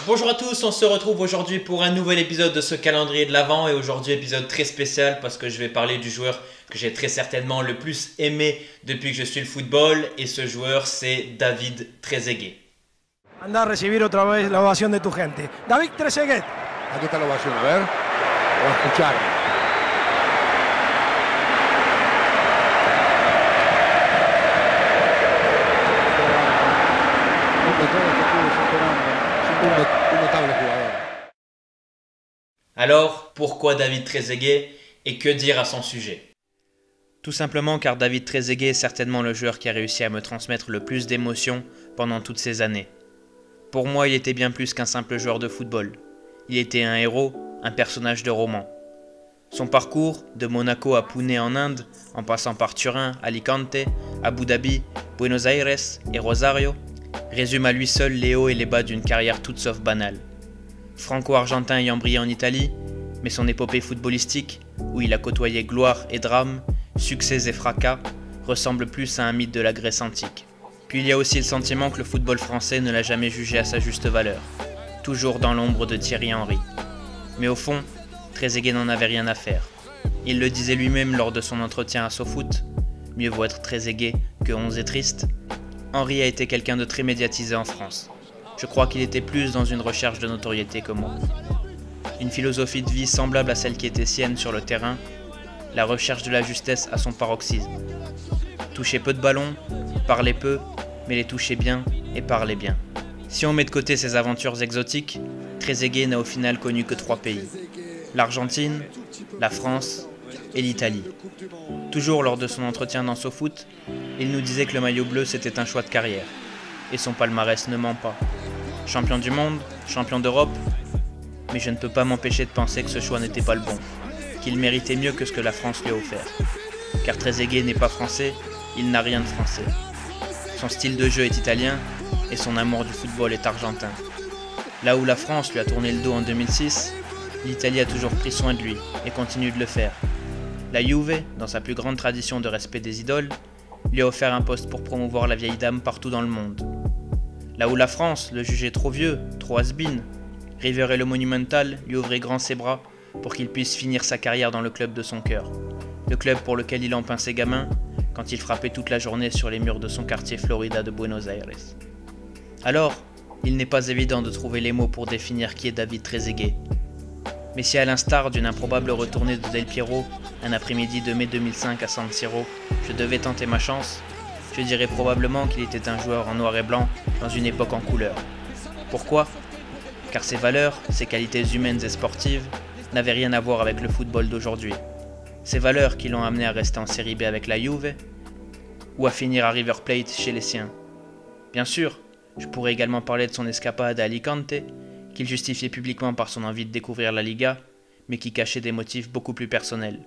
Bonjour à tous, on se retrouve aujourd'hui pour un nouvel épisode de ce calendrier de l'Avent et aujourd'hui épisode très spécial parce que je vais parler du joueur que j'ai très certainement le plus aimé depuis que je suis le football et ce joueur c'est David Trezeguet. Anda a recibir otra vez la ovación de tu gente. David Trezeguet. Aquí está la ovación, a ver, o a escuchar. Un notable jugador. Alors, pourquoi David Trezeguet et que dire à son sujet? Tout simplement car David Trezeguet est certainement le joueur qui a réussi à me transmettre le plus d'émotions pendant toutes ces années. Pour moi, il était bien plus qu'un simple joueur de football. Il était un héros, un personnage de roman. Son parcours, de Monaco à Pune en Inde, en passant par Turin, Alicante, Abu Dhabi, Buenos Aires et Rosario, résume à lui seul les hauts et les bas d'une carrière toute sauf banale. Franco-argentin ayant brillé en Italie, mais son épopée footballistique, où il a côtoyé gloire et drame, succès et fracas, ressemble plus à un mythe de la Grèce antique. Puis il y a aussi le sentiment que le football français ne l'a jamais jugé à sa juste valeur, toujours dans l'ombre de Thierry Henry. Mais au fond, Trezeguet n'en avait rien à faire. Il le disait lui-même lors de son entretien à SoFoot, mieux vaut être Trezeguet que 11 et triste. Henry a été quelqu'un de très médiatisé en France. Je crois qu'il était plus dans une recherche de notoriété que moi. Une philosophie de vie semblable à celle qui était sienne sur le terrain, la recherche de la justesse à son paroxysme. Toucher peu de ballons, parler peu, mais les toucher bien et parler bien. Si on met de côté ses aventures exotiques, Trezeguet n'a au final connu que 3 pays. L'Argentine, la France et l'Italie. Toujours lors de son entretien dans SoFoot, il nous disait que le maillot bleu c'était un choix de carrière. Et son palmarès ne ment pas. Champion du monde, champion d'Europe, mais je ne peux pas m'empêcher de penser que ce choix n'était pas le bon, qu'il méritait mieux que ce que la France lui a offert. Car Trezeguet n'est pas français, il n'a rien de français. Son style de jeu est italien et son amour du football est argentin. Là où la France lui a tourné le dos en 2006, l'Italie a toujours pris soin de lui et continue de le faire. La Juve, dans sa plus grande tradition de respect des idoles, lui a offert un poste pour promouvoir la vieille dame partout dans le monde. Là où la France le jugeait trop vieux, trop has-been, River et le Monumental lui ouvraient grand ses bras pour qu'il puisse finir sa carrière dans le club de son cœur. Le club pour lequel il empint ses gamins quand il frappait toute la journée sur les murs de son quartier Florida de Buenos Aires. Alors, il n'est pas évident de trouver les mots pour définir qui est David Trezeguet. Mais si à l'instar d'une improbable retournée de Del Piero, un après-midi de mai 2005 à San Siro, je devais tenter ma chance, je dirais probablement qu'il était un joueur en noir et blanc dans une époque en couleur. Pourquoi? Car ses valeurs, ses qualités humaines et sportives n'avaient rien à voir avec le football d'aujourd'hui. Ces valeurs qui l'ont amené à rester en Série B avec la Juve ou à finir à River Plate chez les siens. Bien sûr, je pourrais également parler de son escapade à Alicante, qu'il justifiait publiquement par son envie de découvrir la Liga, mais qui cachait des motifs beaucoup plus personnels.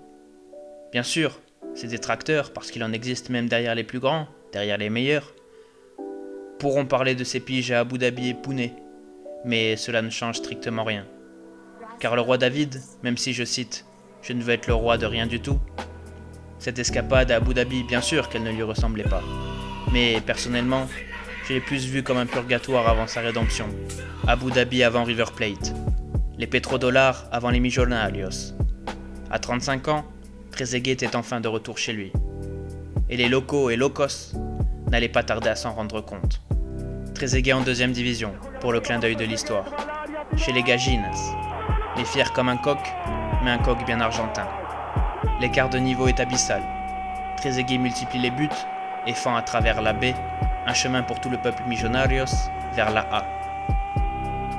Bien sûr, ses détracteurs, parce qu'il en existe même derrière les plus grands, derrière les meilleurs, pourront parler de ses piges à Abu Dhabi et Pune, mais cela ne change strictement rien. Car le roi David, même si je cite « Je ne veux être le roi de rien du tout », cette escapade à Abu Dhabi, bien sûr qu'elle ne lui ressemblait pas. Mais personnellement, je l'ai plus vu comme un purgatoire avant sa rédemption. Abu Dhabi avant River Plate. Les pétrodollars avant les Millonarios. À 35 ans, Trezeguet était enfin de retour chez lui. Et les locaux et locos n'allaient pas tarder à s'en rendre compte. Trezeguet en 2e division, pour le clin d'œil de l'histoire. Chez les Gallinas. Les fiers comme un coq, mais un coq bien argentin. L'écart de niveau est abyssal. Trezeguet multiplie les buts et fend à travers la baie un chemin pour tout le peuple Millonarios vers la A.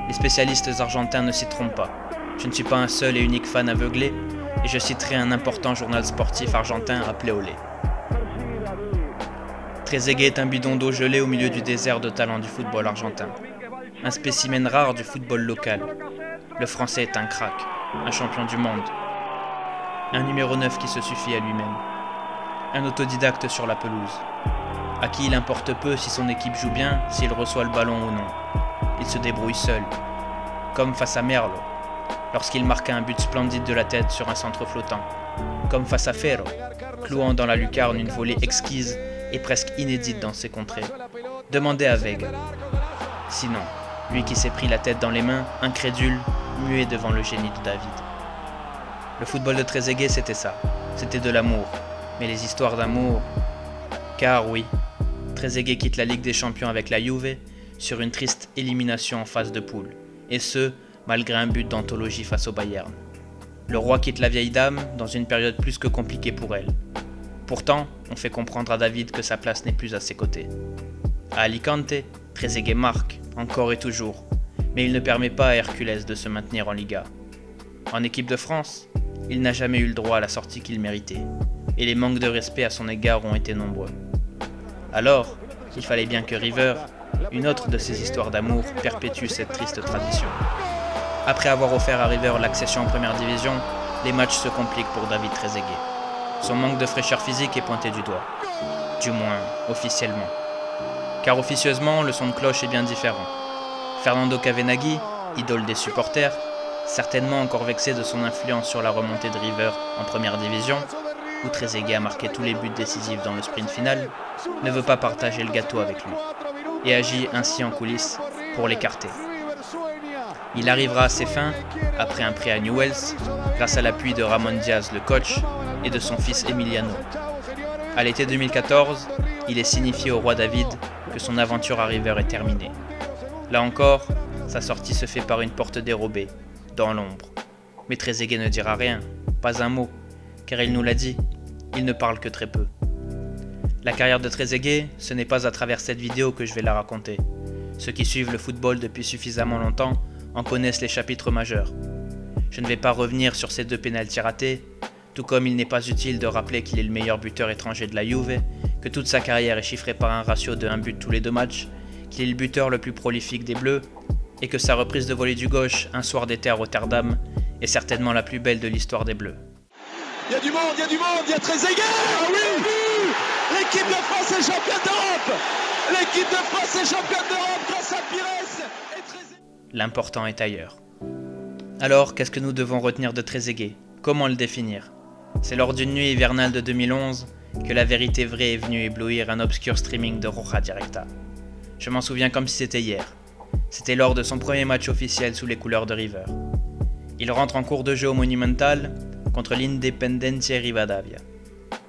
Les spécialistes argentins ne s'y trompent pas. Je ne suis pas un seul et unique fan aveuglé, et je citerai un important journal sportif argentin appelé Olé. Trezeguet est un bidon d'eau gelée au milieu du désert de talent du football argentin. Un spécimen rare du football local. Le français est un crack, un champion du monde. Un numéro 9 qui se suffit à lui-même. Un autodidacte sur la pelouse. À qui il importe peu si son équipe joue bien, s'il reçoit le ballon ou non. Il se débrouille seul. Comme face à Merlo, lorsqu'il marqua un but splendide de la tête sur un centre flottant. Comme face à Ferro, clouant dans la lucarne une volée exquise et presque inédite dans ces contrées. Demandez à Vega. Sinon, lui qui s'est pris la tête dans les mains, incrédule, muet devant le génie de David. Le football de Trezeguet, c'était ça, c'était de l'amour, mais les histoires d'amour... Car oui, Trezeguet quitte la Ligue des Champions avec la Juve sur une triste élimination en phase de poule, et ce, malgré un but d'anthologie face au Bayern. Le roi quitte la vieille dame dans une période plus que compliquée pour elle. Pourtant, on fait comprendre à David que sa place n'est plus à ses côtés. À Alicante, Trezeguet marque, encore et toujours, mais il ne permet pas à Hércules de se maintenir en Liga. En équipe de France, il n'a jamais eu le droit à la sortie qu'il méritait, et les manques de respect à son égard ont été nombreux. Alors, il fallait bien que River, une autre de ses histoires d'amour, perpétue cette triste tradition. Après avoir offert à River l'accession en première division, les matchs se compliquent pour David Trezeguet. Son manque de fraîcheur physique est pointé du doigt. Du moins, officiellement. Car officieusement, le son de cloche est bien différent. Fernando Cavenaghi, idole des supporters, certainement encore vexé de son influence sur la remontée de River en première division, où Trezeguet a marqué tous les buts décisifs dans le sprint final, ne veut pas partager le gâteau avec lui, et agit ainsi en coulisses pour l'écarter. Il arrivera à ses fins, après un prêt à Newell's, grâce à l'appui de Ramon Diaz, le coach, et de son fils Emiliano. À l'été 2014, il est signifié au roi David que son aventure à River est terminée. Là encore, sa sortie se fait par une porte dérobée, dans l'ombre. Mais Trezeguet ne dira rien, pas un mot, car il nous l'a dit, il ne parle que très peu. La carrière de Trezeguet, ce n'est pas à travers cette vidéo que je vais la raconter. Ceux qui suivent le football depuis suffisamment longtemps en connaissent les chapitres majeurs. Je ne vais pas revenir sur ces 2 pénaltys ratés, tout comme il n'est pas utile de rappeler qu'il est le meilleur buteur étranger de la Juve, que toute sa carrière est chiffrée par un ratio de 1 but tous les 2 matchs, qu'il est le buteur le plus prolifique des Bleus, et que sa reprise de volée du gauche, un soir d'été à Rotterdam, est certainement la plus belle de l'histoire des Bleus. Il y a du monde, il y a Trezeguet. Ah oui, l'équipe de France est championne d'Europe. L'équipe de France est championne d'Europe grâce à Pires et Trezeguet. L'important est ailleurs. Alors, qu'est-ce que nous devons retenir de Trezeguet? Comment le définir? C'est lors d'une nuit hivernale de 2011 que la vérité vraie est venue éblouir un obscur streaming de Roja Directa. Je m'en souviens comme si c'était hier. C'était lors de son premier match officiel sous les couleurs de River. Il rentre en cours de jeu au Monumental contre l'Independencia Rivadavia.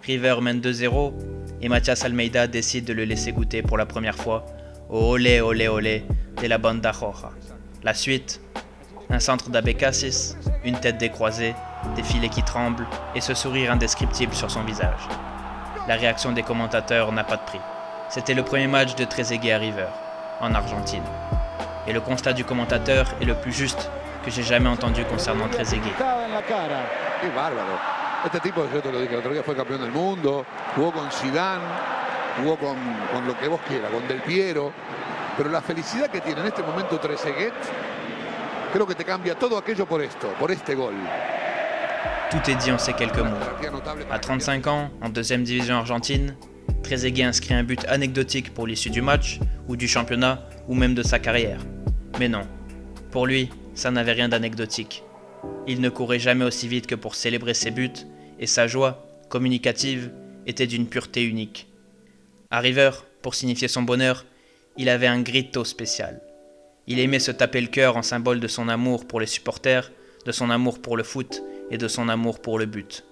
River mène 2-0 et Matias Almeida décide de le laisser goûter pour la première fois au olé olé olé de la banda roja. La suite, un centre d'Abécassis, une tête décroisée, des filets qui tremblent et ce sourire indescriptible sur son visage. La réaction des commentateurs n'a pas de prix. C'était le premier match de Trezeguet à River, en Argentine. Et le constat du commentateur est le plus juste que j'ai jamais entendu concernant Trezeguet. Qué bárbaro. Este tipo, yo te lo dije el otro día, fue campeón del mundo, jugó con Zidane, jugó con lo que vos quieras, con Del Piero. Pero la felicidad que tiene en este momento Trezeguet, creo que te cambia todo aquello por esto, por este gol. Tout est dit en ces quelques mots. À 35 ans, en 2e division argentine, Trezeguet inscrit un but anecdotique pour l'issue du match, ou du championnat, ou même de sa carrière. Mais non, pour lui, ça n'avait rien d'anecdotique. Il ne courait jamais aussi vite que pour célébrer ses buts, et sa joie, communicative, était d'une pureté unique. À River, pour signifier son bonheur, il avait un grito spécial. Il aimait se taper le cœur en symbole de son amour pour les supporters, de son amour pour le foot et de son amour pour le but.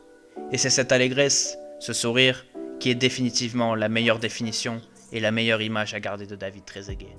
Et c'est cette allégresse, ce sourire, qui est définitivement la meilleure définition et la meilleure image à garder de David Trezeguet.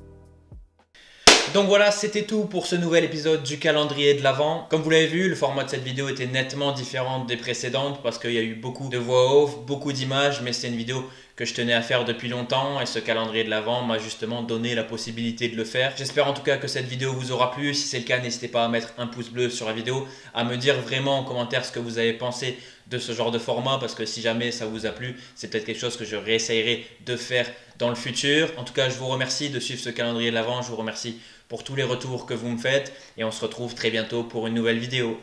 Donc voilà, c'était tout pour ce nouvel épisode du calendrier de l'Avent. Comme vous l'avez vu, le format de cette vidéo était nettement différent des précédentes parce qu'il y a eu beaucoup de voix off, beaucoup d'images, mais c'est une vidéo que je tenais à faire depuis longtemps et ce calendrier de l'Avent m'a justement donné la possibilité de le faire. J'espère en tout cas que cette vidéo vous aura plu. Si c'est le cas, n'hésitez pas à mettre un pouce bleu sur la vidéo, à me dire vraiment en commentaire ce que vous avez pensé de ce genre de format parce que si jamais ça vous a plu, c'est peut-être quelque chose que je réessayerai de faire dans le futur. En tout cas, je vous remercie de suivre ce calendrier de l'Avent. Je vous remercie pour tous les retours que vous me faites et on se retrouve très bientôt pour une nouvelle vidéo.